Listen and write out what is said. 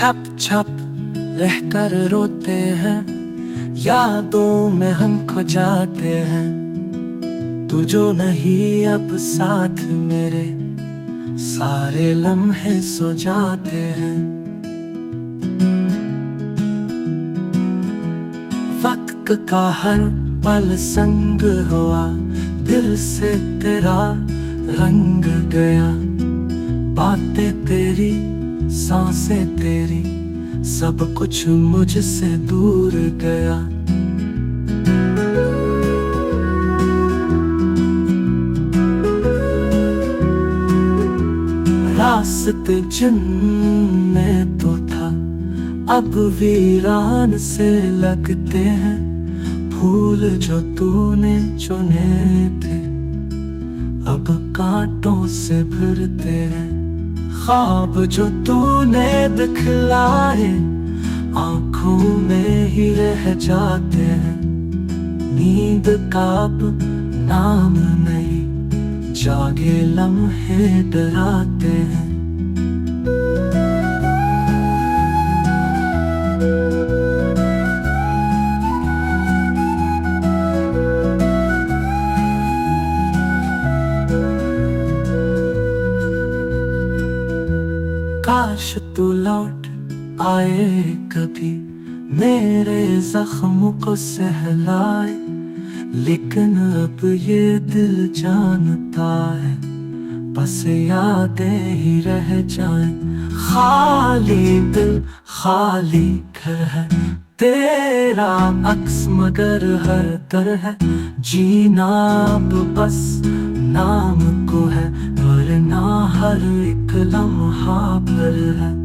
छप छप रहकर रोते हैं, यादों में हम खो जाते हैं। तू जो नहीं अब साथ मेरे, सारे लम्हे सो जाते हैं। वक्त का हर पल संग हुआ, दिल से तेरा रंग गया। बातें तेरी, सांसें तेरी, सब कुछ मुझसे दूर गया। रास्ते जिनमें तो था, अब वीरान से लगते हैं। फूल जो तूने चुने थे, अब कांटों से भरते हैं। ख्वाब जो तूने दिखलाए, आंखों में ही रह जाते हैं। नींद का अब नाम नहीं, जागे लम्हे डराते हैं। काश तू लौट आए कभी, मेरे जख्म को सहलाए। लेकिन अब ये दिल जानता है, बस यादें ही रह जाएं। खाली दिल खाली घर है, तेरा अक्स मगर हर दर है। जीना अब बस नाम को है, वरना हर एक लम्हा भर है।